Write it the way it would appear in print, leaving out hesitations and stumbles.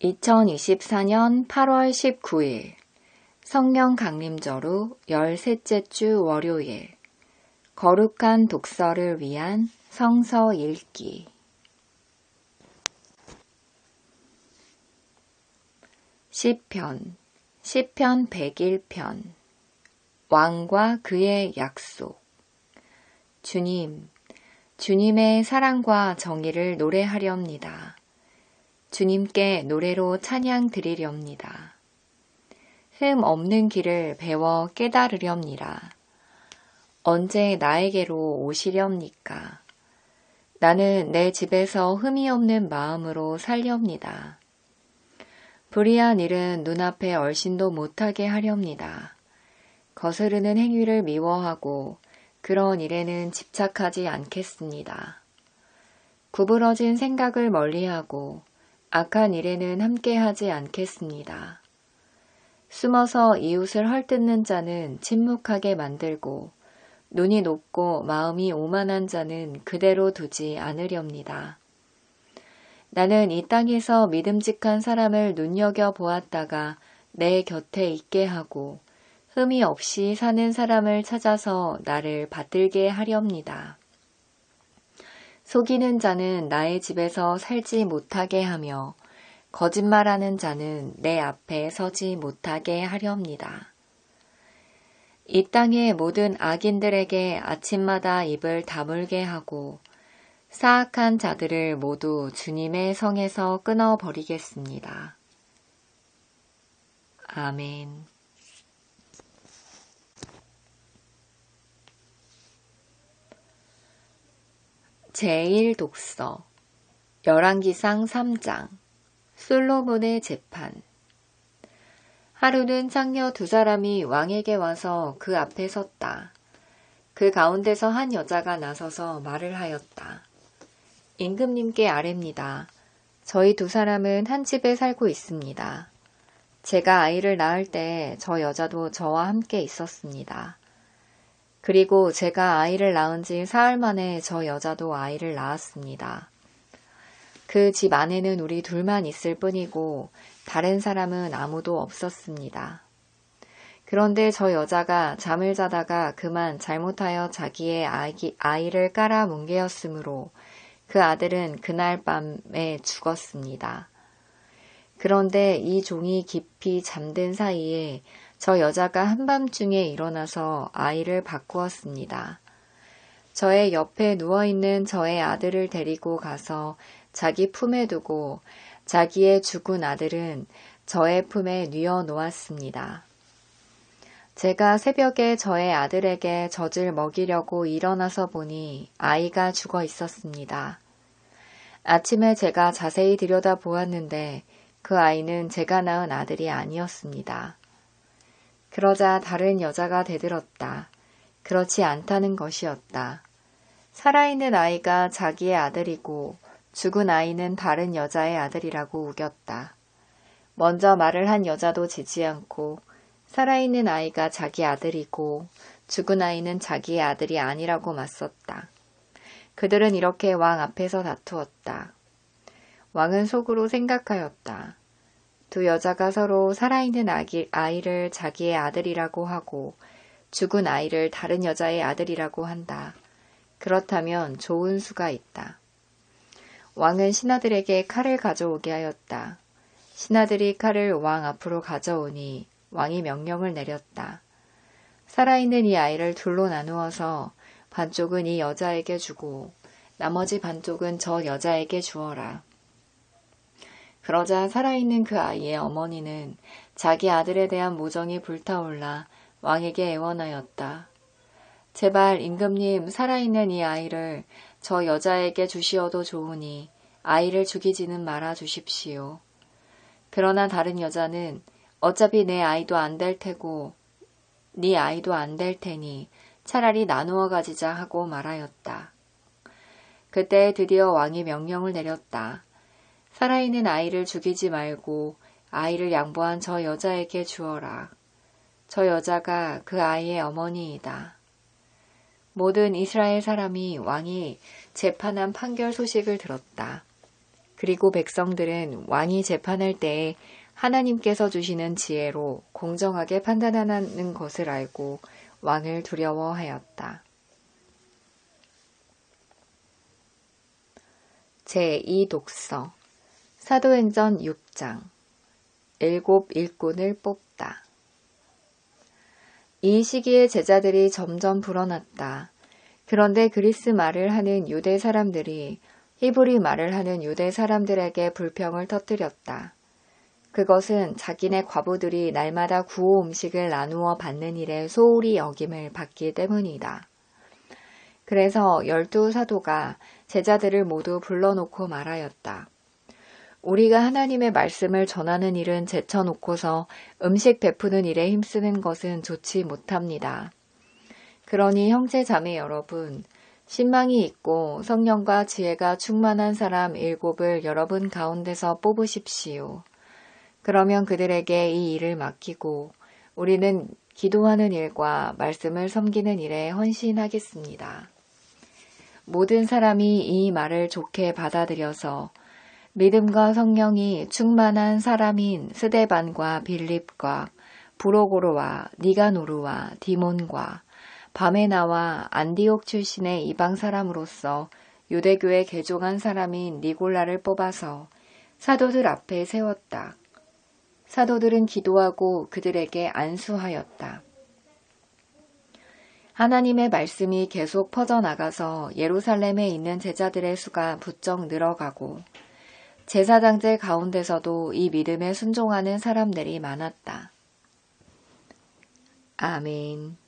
2024년 8월 19일 성령 강림절후 13째 주 월요일 거룩한 독서를 위한 성서 읽기 시편 101편 왕과 그의 약속 주님, 주님의 사랑과 정의를 노래하렵니다. 주님께 노래로 찬양 드리렵니다. 흠 없는 길을 배워 깨달으렵니다. 언제 나에게로 오시렵니까? 나는 내 집에서 흠이 없는 마음으로 살렵니다. 불의한 일은 눈앞에 얼씬도 못하게 하렵니다. 거스르는 행위를 미워하고 그런 일에는 집착하지 않겠습니다. 구부러진 생각을 멀리하고 악한 일에는 함께하지 않겠습니다. 숨어서 이웃을 헐뜯는 자는 침묵하게 만들고 눈이 높고 마음이 오만한 자는 그대로 두지 않으렵니다. 나는 이 땅에서 믿음직한 사람을 눈여겨보았다가 내 곁에 있게 하고 흠이 없이 사는 사람을 찾아서 나를 받들게 하렵니다. 속이는 자는 나의 집에서 살지 못하게 하며 거짓말하는 자는 내 앞에 서지 못하게 하렵니다. 이 땅의 모든 악인들에게 아침마다 입을 다물게 하고 사악한 자들을 모두 주님의 성에서 끊어버리겠습니다. 아멘. 제1독서 열왕기상 3장 솔로몬의 재판 하루는 창녀 두 사람이 왕에게 와서 그 앞에 섰다. 그 가운데서 한 여자가 나서서 말을 하였다. 임금님께 아뢰입니다. 저희 두 사람은 한 집에 살고 있습니다. 제가 아이를 낳을 때 저 여자도 저와 함께 있었습니다. 그리고 제가 아이를 낳은 지 사흘 만에 저 여자도 아이를 낳았습니다. 그 집 안에는 우리 둘만 있을 뿐이고 다른 사람은 아무도 없었습니다. 그런데 저 여자가 잠을 자다가 그만 잘못하여 자기의 아이를 깔아 뭉개었으므로 그 아들은 그날 밤에 죽었습니다. 그런데 이 종이 깊이 잠든 사이에 저 여자가 한밤중에 일어나서 아이를 바꾸었습니다. 저의 옆에 누워있는 저의 아들을 데리고 가서 자기 품에 두고 자기의 죽은 아들은 저의 품에 뉘어 놓았습니다. 제가 새벽에 저의 아들에게 젖을 먹이려고 일어나서 보니 아이가 죽어 있었습니다. 아침에 제가 자세히 들여다보았는데 그 아이는 제가 낳은 아들이 아니었습니다. 그러자 다른 여자가 대들었다. 그렇지 않다는 것이었다. 살아있는 아이가 자기의 아들이고 죽은 아이는 다른 여자의 아들이라고 우겼다. 먼저 말을 한 여자도 지지 않고 살아있는 아이가 자기 아들이고 죽은 아이는 자기의 아들이 아니라고 맞섰다. 그들은 이렇게 왕 앞에서 다투었다. 왕은 속으로 생각하였다. 두 여자가 서로 살아있는 아이를 자기의 아들이라고 하고 죽은 아이를 다른 여자의 아들이라고 한다. 그렇다면 좋은 수가 있다. 왕은 신하들에게 칼을 가져오게 하였다. 신하들이 칼을 왕 앞으로 가져오니 왕이 명령을 내렸다. 살아있는 이 아이를 둘로 나누어서 반쪽은 이 여자에게 주고 나머지 반쪽은 저 여자에게 주어라. 그러자 살아있는 그 아이의 어머니는 자기 아들에 대한 모정이 불타올라 왕에게 애원하였다. 제발 임금님 살아있는 이 아이를 저 여자에게 주시어도 좋으니 아이를 죽이지는 말아 주십시오. 그러나 다른 여자는 어차피 내 아이도 안 될 테고 네 아이도 안 될 테니 차라리 나누어 가지자 하고 말하였다. 그때 드디어 왕이 명령을 내렸다. 살아있는 아이를 죽이지 말고 아이를 양보한 저 여자에게 주어라. 저 여자가 그 아이의 어머니이다. 모든 이스라엘 사람이 왕이 재판한 판결 소식을 들었다. 그리고 백성들은 왕이 재판할 때에 하나님께서 주시는 지혜로 공정하게 판단하는 것을 알고 왕을 두려워하였다. 제2독서 사도행전 6장 일곱 일꾼을 뽑다. 이 시기에 제자들이 점점 불어났다. 그런데 그리스 말을 하는 유대 사람들이 히브리 말을 하는 유대 사람들에게 불평을 터뜨렸다. 그것은 자기네 과부들이 날마다 구호 음식을 나누어 받는 일에 소홀히 여김을 받기 때문이다. 그래서 12사도가 제자들을 모두 불러놓고 말하였다. 우리가 하나님의 말씀을 전하는 일은 제쳐놓고서 음식 베푸는 일에 힘쓰는 것은 좋지 못합니다. 그러니 형제 자매 여러분, 신망이 있고 성령과 지혜가 충만한 사람 7을 여러분 가운데서 뽑으십시오. 그러면 그들에게 이 일을 맡기고 우리는 기도하는 일과 말씀을 섬기는 일에 헌신하겠습니다. 모든 사람이 이 말을 좋게 받아들여서 믿음과 성령이 충만한 사람인 스데반과 빌립과 브로고로와 니가노르와 디몬과 바메나와 안디옥 출신의 이방 사람으로서 유대교에 개종한 사람인 니골라를 뽑아서 사도들 앞에 세웠다. 사도들은 기도하고 그들에게 안수하였다. 하나님의 말씀이 계속 퍼져나가서 예루살렘에 있는 제자들의 수가 부쩍 늘어가고 제사장들 가운데서도 이 믿음에 순종하는 사람들이 많았다. 아멘.